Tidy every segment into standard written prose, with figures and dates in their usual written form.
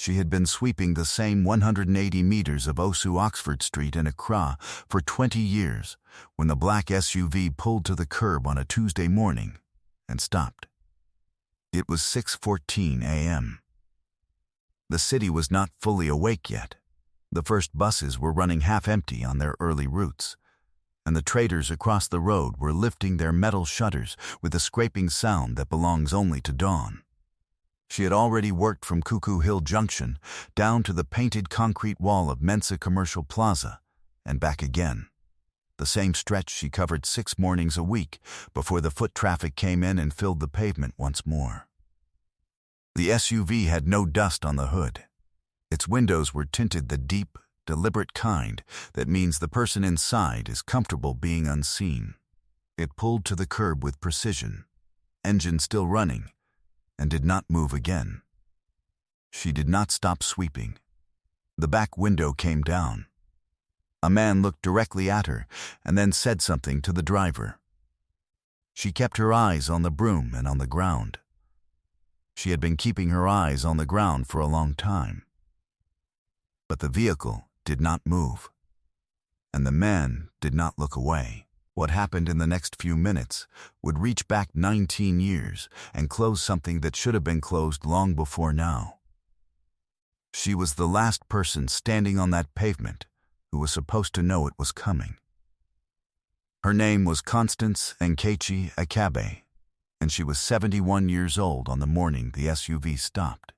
She had been sweeping the same 180 meters of Osu Oxford Street in Accra for 20 years when the black SUV pulled to the curb on a Tuesday morning and stopped. It was 6:14 a.m. The city was not fully awake yet. The first buses were running half-empty on their early routes, and the traders across the road were lifting their metal shutters with the scraping sound that belongs only to dawn. She had already worked from Cuckoo Hill Junction down to the painted concrete wall of Mensa Commercial Plaza and back again. The same stretch she covered 6 mornings a week before the foot traffic came in and filled the pavement once more. The SUV had no dust on the hood. Its windows were tinted the deep, deliberate kind that means the person inside is comfortable being unseen. It pulled to the curb with precision, engine still running, and did not move again. She did not stop sweeping. The back window came down. A man looked directly at her and then said something to the driver. She kept her eyes on the broom and on the ground. She had been keeping her eyes on the ground for a long time. But the vehicle did not move, and the man did not look away. What happened in the next few minutes would reach back 19 years and close something that should have been closed long before now. She was the last person standing on that pavement who was supposed to know it was coming. Her name was Constance Nkechi Akabe, and she was 71 years old on the morning the SUV stopped.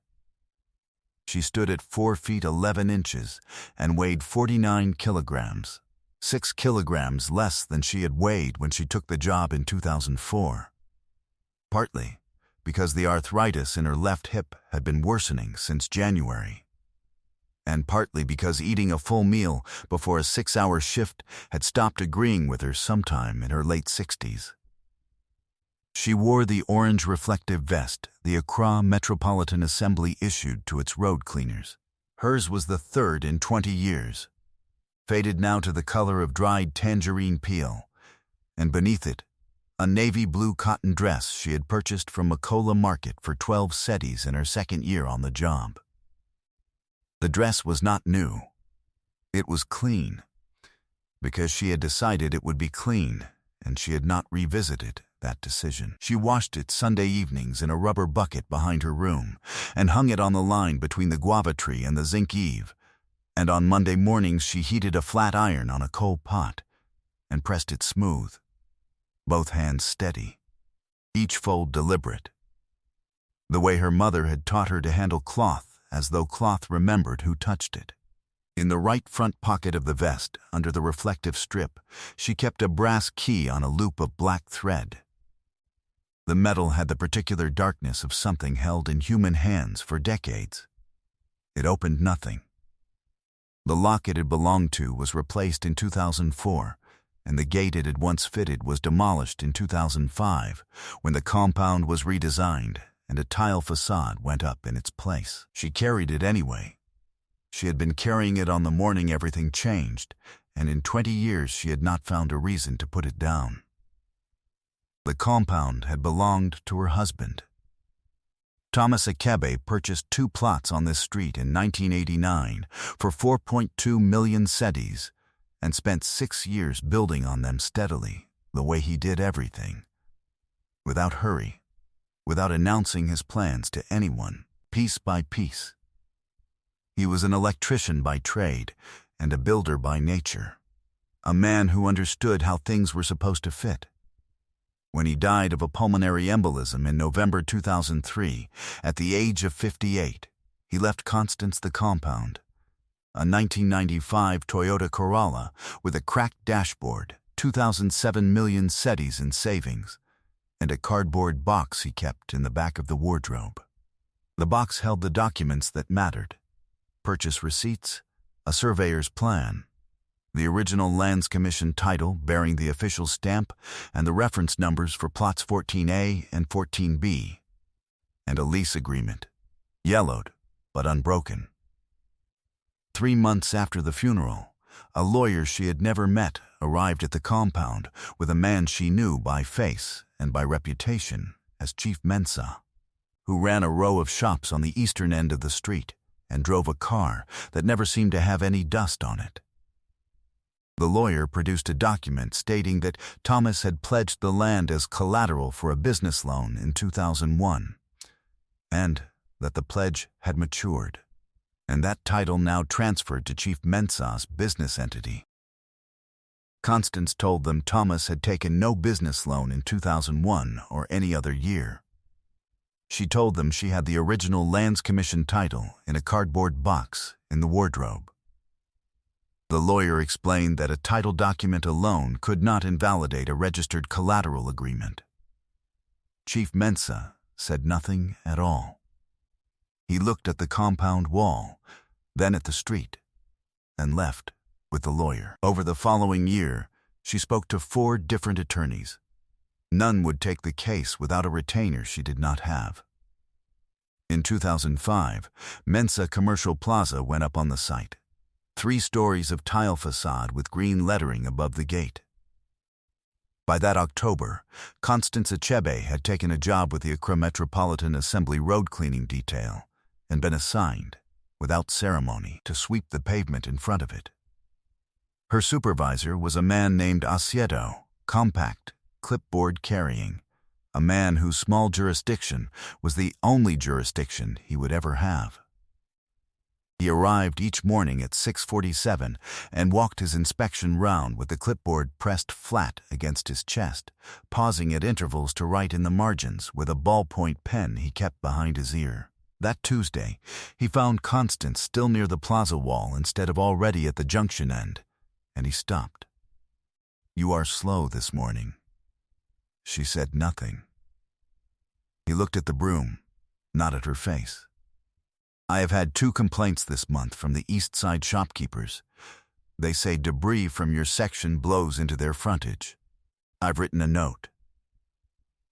She stood at 4 feet 11 inches and weighed 49 kilograms, 6 kilograms less than she had weighed when she took the job in 2004. Partly because the arthritis in her left hip had been worsening since January, and partly because eating a full meal before a 6-hour shift had stopped agreeing with her sometime in her late 60s. She wore the orange reflective vest the Accra Metropolitan Assembly issued to its road cleaners. Hers was the third in 20 years, faded now to the color of dried tangerine peel, and beneath it, a navy blue cotton dress she had purchased from Makola Market for 12 cedis in her second year on the job. The dress was not new. It was clean, because she had decided it would be clean, and she had not revisited that decision. She washed it Sunday evenings in a rubber bucket behind her room and hung it on the line between the guava tree and the zinc eave, and on Monday mornings she heated a flat iron on a coal pot and pressed it smooth, both hands steady, each fold deliberate, the way her mother had taught her to handle cloth, as though cloth remembered who touched it. In the right front pocket of the vest, under the reflective strip, she kept a brass key on a loop of black thread. The metal had the particular darkness of something held in human hands for decades. It opened nothing. The lock it had belonged to was replaced in 2004, and the gate it had once fitted was demolished in 2005, when the compound was redesigned and a tile facade went up in its place. She carried it anyway. She had been carrying it on the morning everything changed, and in 20 years she had not found a reason to put it down. The compound had belonged to her husband. Thomas Akabe purchased 2 plots on this street in 1989 for 4.2 million cedis and spent 6 years building on them steadily, the way he did everything. Without hurry, without announcing his plans to anyone, piece by piece. He was an electrician by trade and a builder by nature, a man who understood how things were supposed to fit. When he died of a pulmonary embolism in November 2003, at the age of 58, he left Constance the compound, a 1995 Toyota Corolla with a cracked dashboard, 2,007 million cedis in savings, and a cardboard box he kept in the back of the wardrobe. The box held the documents that mattered: purchase receipts, a surveyor's plan, the original Lands Commission title bearing the official stamp and the reference numbers for plots 14A and 14B, and a lease agreement, yellowed but unbroken. 3 months after the funeral, a lawyer she had never met arrived at the compound with a man she knew by face and by reputation as Chief Mensa, who ran a row of shops on the eastern end of the street and drove a car that never seemed to have any dust on it. The lawyer produced a document stating that Thomas had pledged the land as collateral for a business loan in 2001, and that the pledge had matured, and that title now transferred to Chief Mensah's business entity. Constance told them Thomas had taken no business loan in 2001 or any other year. She told them she had the original Lands Commission title in a cardboard box in the wardrobe. The lawyer explained that a title document alone could not invalidate a registered collateral agreement. Chief Mensah said nothing at all. He looked at the compound wall, then at the street, and left with the lawyer. Over the following year, she spoke to 4 different attorneys. None would take the case without a retainer she did not have. In 2005, Mensah Commercial Plaza went up on the site. 3 stories of tile facade with green lettering above the gate. By that October, Constance Achebe had taken a job with the Accra Metropolitan Assembly road cleaning detail and been assigned, without ceremony, to sweep the pavement in front of it. Her supervisor was a man named Asiedo, compact, clipboard carrying, a man whose small jurisdiction was the only jurisdiction he would ever have. He arrived each morning at 6:47 and walked his inspection round with the clipboard pressed flat against his chest, pausing at intervals to write in the margins with a ballpoint pen he kept behind his ear. That Tuesday, he found Constance still near the plaza wall instead of already at the junction end, and he stopped. "You are slow this morning." She said nothing. He looked at the broom, not at her face. "I have had 2 complaints this month from the East Side shopkeepers. They say debris from your section blows into their frontage. I've written a note.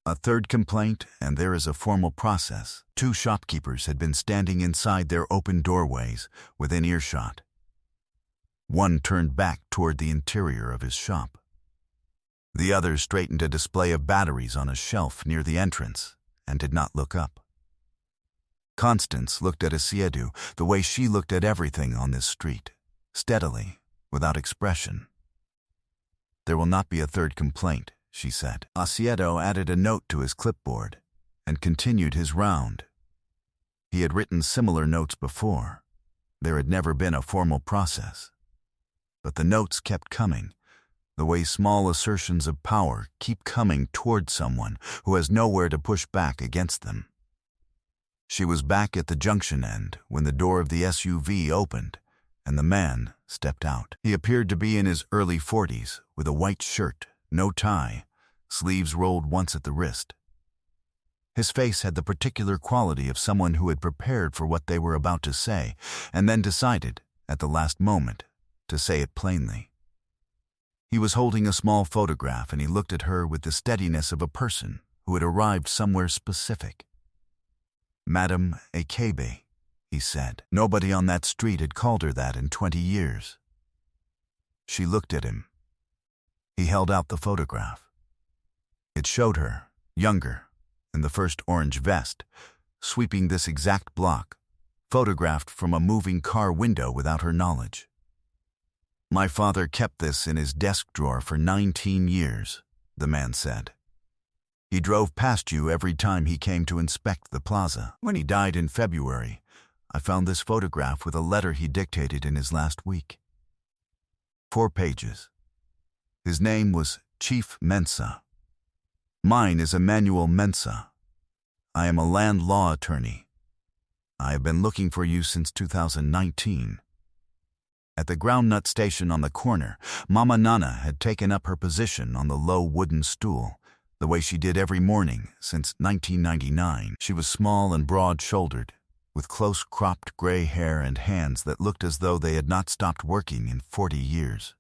A 3rd complaint, and there is a formal process. 2 shopkeepers had been standing inside their open doorways, within earshot. One turned back toward the interior of his shop. The other straightened a display of batteries on a shelf near the entrance and did not look up. Constance looked at Asiedu the way she looked at everything on this street, steadily, without expression. "There will not be a 3rd complaint," she said. Asiedu added a note to his clipboard and continued his round. He had written similar notes before. There had never been a formal process. But the notes kept coming, the way small assertions of power keep coming toward someone who has nowhere to push back against them. She was back at the junction end when the door of the SUV opened and the man stepped out. He appeared to be in his early 40s, with a white shirt, no tie, sleeves rolled once at the wrist. His face had the particular quality of someone who had prepared for what they were about to say and then decided, at the last moment, to say it plainly. He was holding a small photograph and he looked at her with the steadiness of a person who had arrived somewhere specific. "Madam Achebe," he said. Nobody on that street had called her that in 20 years. She looked at him. He held out the photograph. It showed her, younger, in the first orange vest, sweeping this exact block, photographed from a moving car window without her knowledge. "My father kept this in his desk drawer for 19 years, the man said. He drove past you every time he came to inspect the plaza. When he died in February, I found this photograph with a letter he dictated in his last week. 4 pages. His name was Chief Mensah. Mine is Emmanuel Mensah. I am a land law attorney. I have been looking for you since 2019. At the groundnut station on the corner, Mama Nana had taken up her position on the low wooden stool, the way she did every morning since 1999. She was small and broad-shouldered, with close-cropped gray hair and hands that looked as though they had not stopped working in 40 years.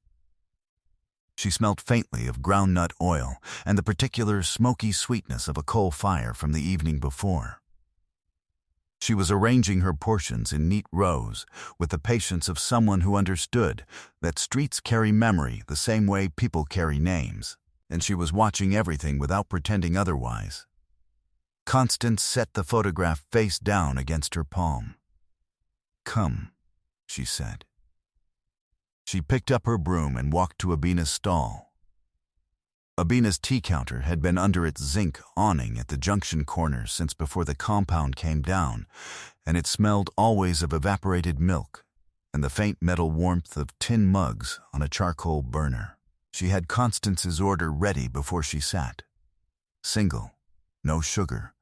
She smelt faintly of groundnut oil and the particular smoky sweetness of a coal fire from the evening before. She was arranging her portions in neat rows with the patience of someone who understood that streets carry memory the same way people carry names, and she was watching everything without pretending otherwise. Constance set the photograph face down against her palm. "Come," she said. She picked up her broom and walked to Abina's stall. Abina's tea counter had been under its zinc awning at the junction corner since before the compound came down, and it smelled always of evaporated milk and the faint metal warmth of tin mugs on a charcoal burner. She had Constance's order ready before she sat. Single, no sugar,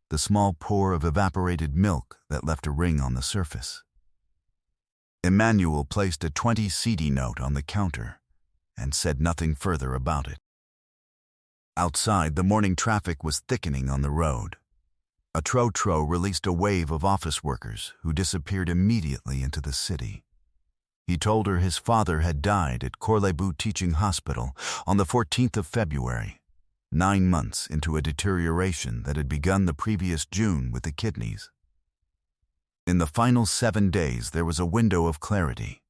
the small pour of evaporated milk that left a ring on the surface. Emmanuel placed a 20 CD note on the counter and said nothing further about it. Outside, the morning traffic was thickening on the road. A trotro released a wave of office workers who disappeared immediately into the city. He told her his father had died at Corlebu Teaching Hospital on the 14th of February, 9 months into a deterioration that had begun the previous June with the kidneys. In the final 7 days, there was a window of clarity,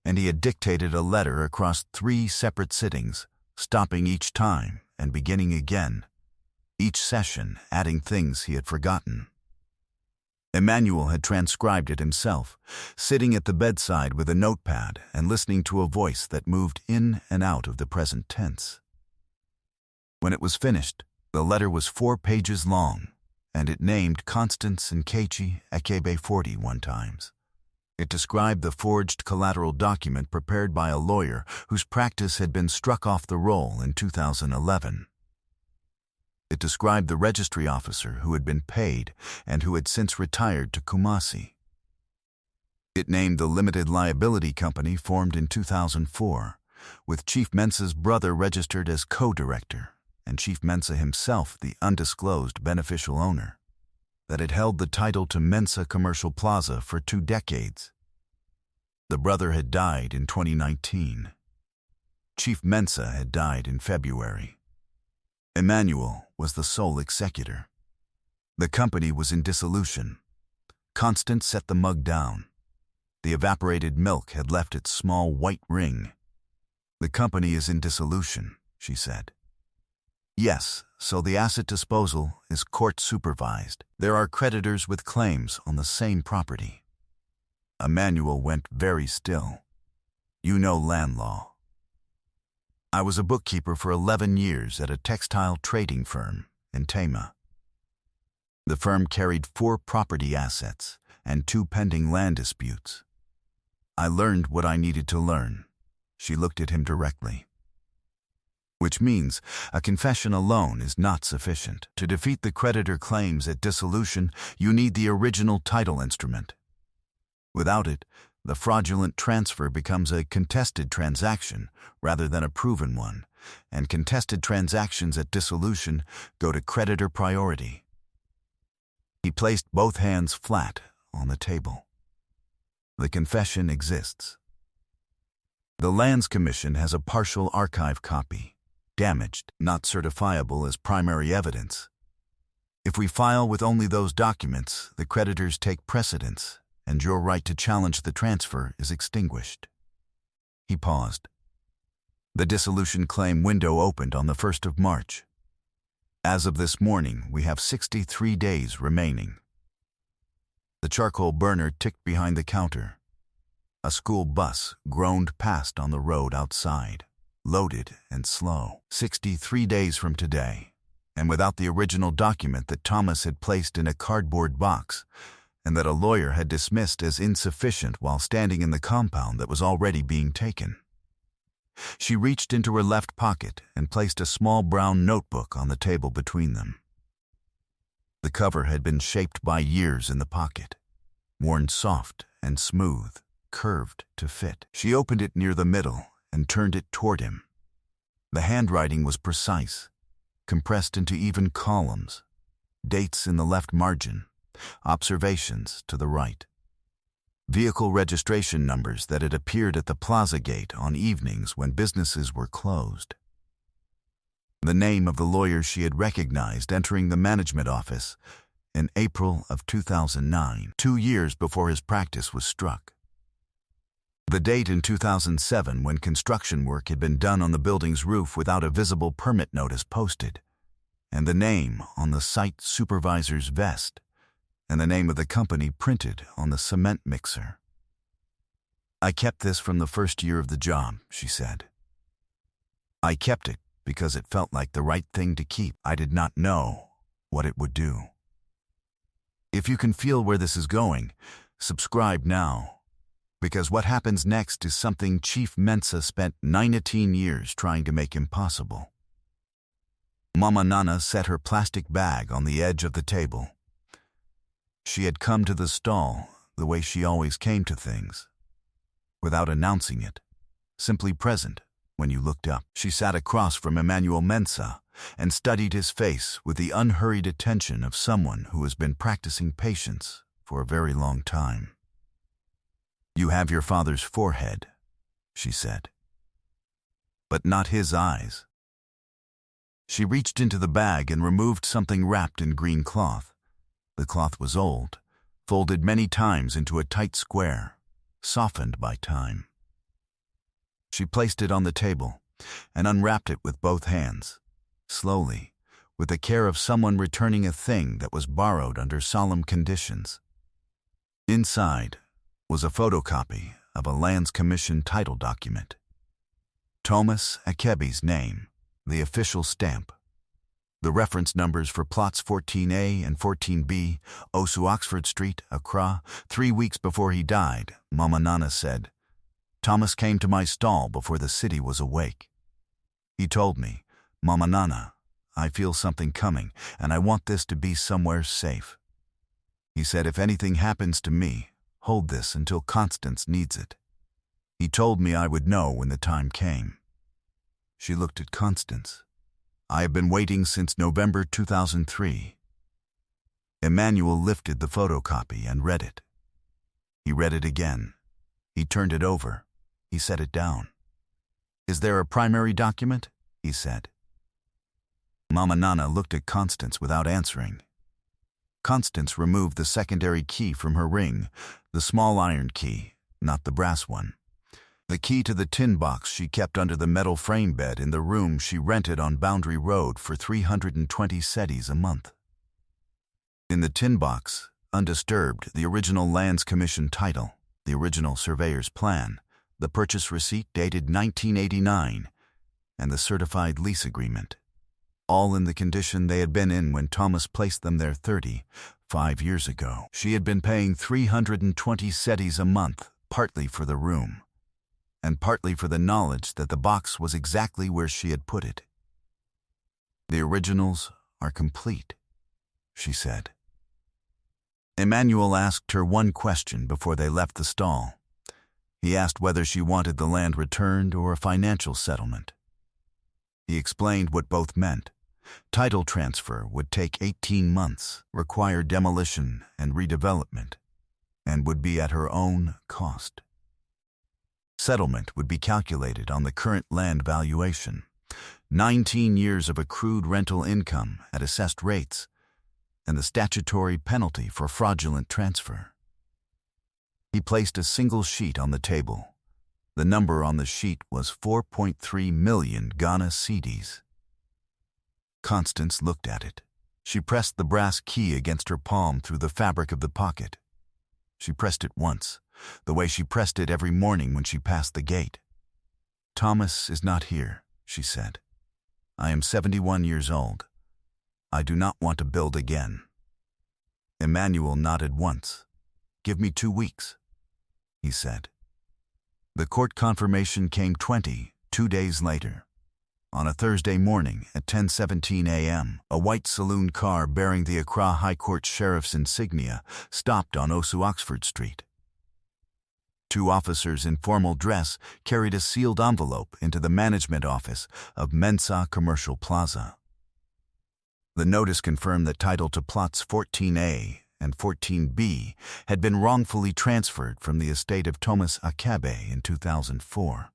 and he had dictated a letter across 3 separate sittings, stopping each time and beginning again, each session adding things he had forgotten. Emmanuel had transcribed it himself, sitting at the bedside with a notepad and listening to a voice that moved in and out of the present tense. When it was finished, the letter was 4 pages long, and it named Constance Nkechi Ekebe 41 times. It described the forged collateral document prepared by a lawyer whose practice had been struck off the roll in 2011. It described the registry officer who had been paid and who had since retired to Kumasi. It named the limited liability company formed in 2004, with Chief Mensah's brother registered as co-director and Chief Mensah himself the undisclosed beneficial owner, that it held the title to Mensah Commercial Plaza for 2 decades. The brother had died in 2019. Chief Mensah had died in February. Emmanuel was the sole executor. The company was in dissolution. Constance set the mug down. The evaporated milk had left its small white ring. "The company is in dissolution," she said. "Yes, so the asset disposal is court-supervised. There are creditors with claims on the same property." Emmanuel went very still. "You know land law." "I was a bookkeeper for 11 years at a textile trading firm in Tama. The firm carried 4 property assets and 2 pending land disputes. I learned what I needed to learn." She looked at him directly. "Which means a confession alone is not sufficient. To defeat the creditor claims at dissolution, you need the original title instrument. Without it, the fraudulent transfer becomes a contested transaction rather than a proven one, and contested transactions at dissolution go to creditor priority." He placed both hands flat on the table. "The confession exists. The Lands Commission has a partial archive copy, damaged, not certifiable as primary evidence. If we file with only those documents, the creditors take precedence, and your right to challenge the transfer is extinguished." He paused. "The dissolution claim window opened on the 1st of March. As of this morning, we have 63 days remaining." The charcoal burner ticked behind the counter. A school bus groaned past on the road outside, loaded and slow. 63 days from today, and without the original document that Thomas had placed in a cardboard box, and that a lawyer had dismissed as insufficient while standing in the compound that was already being taken. She reached into her left pocket and placed a small brown notebook on the table between them. The cover had been shaped by years in the pocket, worn soft and smooth, curved to fit. She opened it near the middle and turned it toward him. The handwriting was precise, compressed into even columns, dates in the left margin, observations to the right. Vehicle registration numbers that had appeared at the plaza gate on evenings when businesses were closed. The name of the lawyer she had recognized entering the management office in April of 2009, 2 years before his practice was struck. The date in 2007 when construction work had been done on the building's roof without a visible permit notice posted, and the name on the site supervisor's vest, and the name of the company printed on the cement mixer. "I kept this from the first year of the job," she said. "I kept it because it felt like the right thing to keep. I did not know what it would do." If you can feel where this is going, subscribe now, because what happens next is something Chief Mensah spent 19 years trying to make impossible. Mama Nana set her plastic bag on the edge of the table. She had come to the stall the way she always came to things, without announcing it, simply present when you looked up. She sat across from Emmanuel Mensah and studied his face with the unhurried attention of someone who has been practicing patience for a very long time. "You have your father's forehead," she said, "but not his eyes." She reached into the bag and removed something wrapped in green cloth. The cloth was old, folded many times into a tight square, softened by time. She placed it on the table and unwrapped it with both hands, slowly, with the care of someone returning a thing that was borrowed under solemn conditions. Inside was a photocopy of a Lands Commission title document. Thomas Akebe's name, the official stamp. The reference numbers for plots 14A and 14B, Osu Oxford Street, Accra. 3 weeks before he died, Mama Nana said, "Thomas came to my stall before the city was awake. He told me, 'Mama Nana, I feel something coming, and I want this to be somewhere safe.' He said, 'If anything happens to me, hold this until Constance needs it.' He told me I would know when the time came." She looked at Constance. "I have been waiting since November 2003. Emmanuel lifted the photocopy and read it. He read it again. He turned it over. He set it down. "Is there a primary document?" he said. Mama Nana looked at Constance without answering. Constance removed the secondary key from her ring, the small iron key, not the brass one. The key to the tin box she kept under the metal frame bed in the room she rented on Boundary Road for 320 cedis a month. In the tin box, undisturbed, the original Lands Commission title, the original surveyor's plan, the purchase receipt dated 1989, and the certified lease agreement, all in the condition they had been in when Thomas placed them there 35 years ago. She had been paying 320 cedis a month, partly for the room, and partly for the knowledge that the box was exactly where she had put it. "The originals are complete," she said. Emmanuel asked her one question before they left the stall. He asked whether she wanted the land returned or a financial settlement. He explained what both meant. Title transfer would take 18 months, require demolition and redevelopment, and would be at her own cost. Settlement would be calculated on the current land valuation, 19 years of accrued rental income at assessed rates, and the statutory penalty for fraudulent transfer. He placed a single sheet on the table. The number on the sheet was 4.3 million Ghana cedis. Constance looked at it. She pressed the brass key against her palm through the fabric of the pocket. She pressed it once, the way she pressed it every morning when she passed the gate. "Thomas is not here," she said. "I am 71 years old. I do not want to build again." Emmanuel nodded once. "Give me 2 weeks," he said. The court confirmation came 2 days later. On a Thursday morning at 10:17 a.m., a white saloon car bearing the Accra High Court Sheriff's insignia stopped on Osu Oxford Street. 2 officers in formal dress carried a sealed envelope into the management office of Mensah Commercial Plaza. The notice confirmed that title to plots 14A and 14B had been wrongfully transferred from the estate of Thomas Akebe in 2004,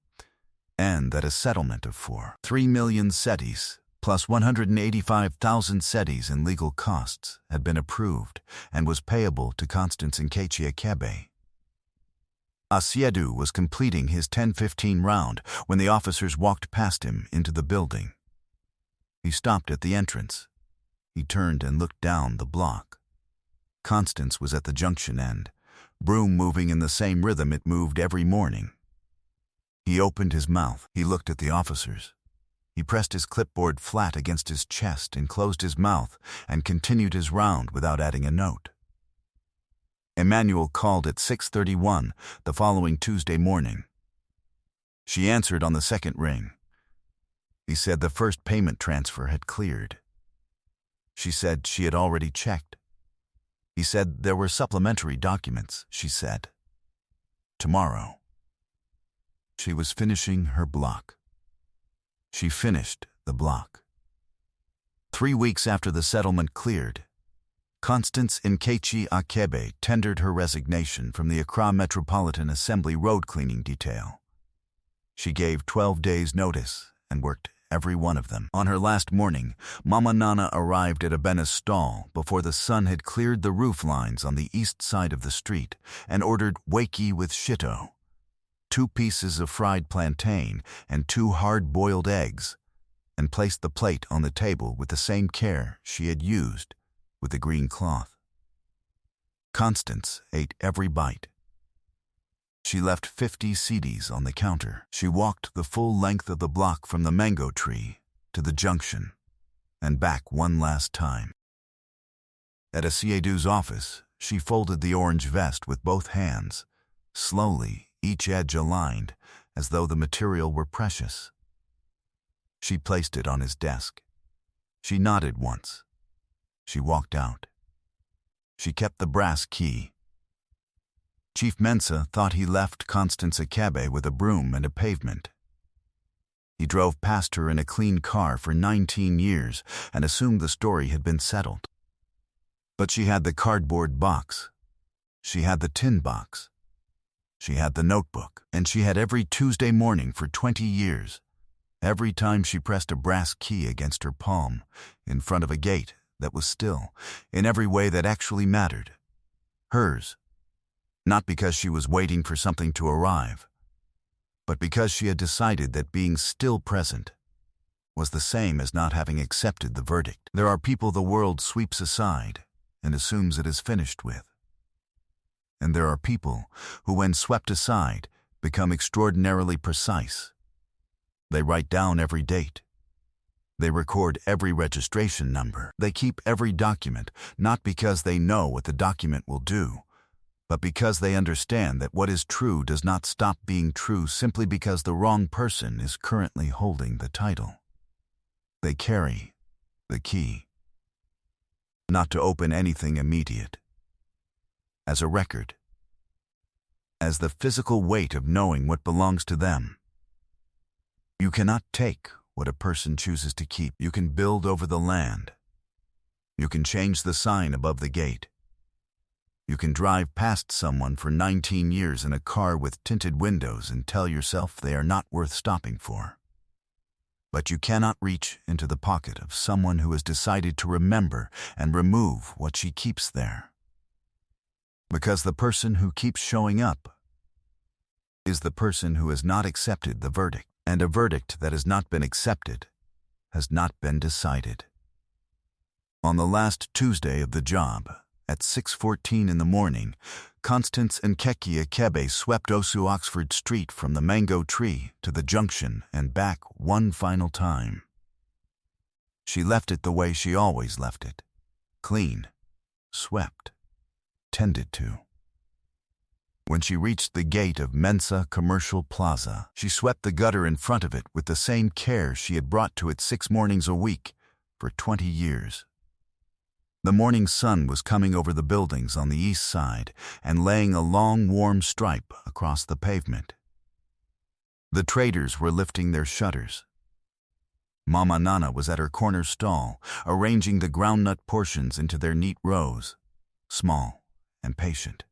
and that a settlement of 3 million cedis plus 185,000 cedis in legal costs had been approved and was payable to Constance Nkechi Akebe. Asiedu was completing his 10:15 round when the officers walked past him into the building. He stopped at the entrance. He turned and looked down the block. Constance was at the junction end, broom moving in the same rhythm it moved every morning. He opened his mouth. He looked at the officers. He pressed his clipboard flat against his chest and closed his mouth and continued his round without adding a note. Emmanuel called at 6:31 the following Tuesday morning. She answered on the second ring. He said the first payment transfer had cleared. She said she had already checked. He said there were supplementary documents, she said. Tomorrow. She was finishing her block. She finished the block. 3 weeks after the settlement cleared, Constance Nkechi Akebe tendered her resignation from the Accra Metropolitan Assembly road cleaning detail. She gave 12 days' notice and worked every one of them. On her last morning, Mama Nana arrived at Abena's stall before the sun had cleared the roof lines on the east side of the street and ordered wakey with shito, 2 pieces of fried plantain and 2 hard-boiled eggs, and placed the plate on the table with the same care she had used with the green cloth. Constance ate every bite. She left 50 cedis on the counter. She walked the full length of the block from the mango tree to the junction and back one last time. At Asiedu's office, she folded the orange vest with both hands, slowly, each edge aligned, as though the material were precious. She placed it on his desk. She nodded once. She walked out. She kept the brass key. Chief Mensah thought he left Constance Akebe with a broom and a pavement. He drove past her in a clean car for 19 years and assumed the story had been settled. But she had the cardboard box. She had the tin box. She had the notebook, and she had every Tuesday morning for 20 years. Every time she pressed a brass key against her palm, in front of a gate that was still, in every way that actually mattered. Hers. Not because she was waiting for something to arrive, but because she had decided that being still present was the same as not having accepted the verdict. There are people the world sweeps aside and assumes it is finished with. And there are people who, when swept aside, become extraordinarily precise. They write down every date. They record every registration number. They keep every document, not because they know what the document will do, but because they understand that what is true does not stop being true simply because the wrong person is currently holding the title. They carry the key, not to open anything immediate, as a record, as the physical weight of knowing what belongs to them. You cannot take what a person chooses to keep. You can build over the land. You can change the sign above the gate. You can drive past someone for 19 years in a car with tinted windows and tell yourself they are not worth stopping for. But you cannot reach into the pocket of someone who has decided to remember and remove what she keeps there. Because the person who keeps showing up is the person who has not accepted the verdict, and a verdict that has not been accepted has not been decided. On the last Tuesday of the job, at 6:14 in the morning, Constance Nkechi Akebe swept Osu Oxford Street from the mango tree to the junction and back one final time. She left it the way she always left it, clean, swept, tended to. When she reached the gate of Mensah Commercial Plaza, she swept the gutter in front of it with the same care she had brought to it 6 mornings a week for 20 years. The morning sun was coming over the buildings on the east side and laying a long, warm stripe across the pavement. The traders were lifting their shutters. Mama Nana was at her corner stall, arranging the groundnut portions into their neat rows, small and patient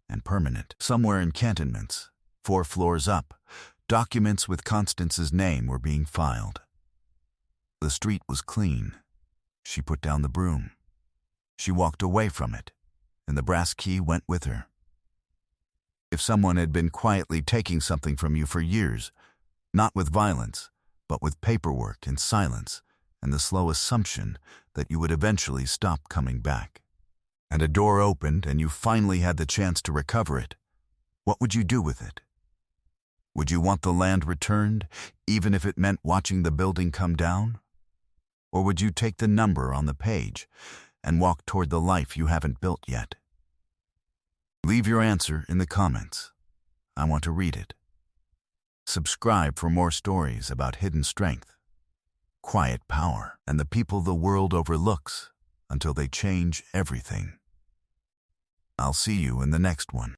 and permanent. Somewhere in Cantonments, 4 floors up, documents with Constance's name were being filed. The street was clean. She put down the broom. She walked away from it, and the brass key went with her. If someone had been quietly taking something from you for years, not with violence, but with paperwork and silence, and the slow assumption that you would eventually stop coming back, and a door opened and you finally had the chance to recover it, what would you do with it? Would you want the land returned, even if it meant watching the building come down? Or would you take the number on the page and walk toward the life you haven't built yet? Leave your answer in the comments. I want to read it. Subscribe for more stories about hidden strength, quiet power, and the people the world overlooks until they change everything. I'll see you in the next one.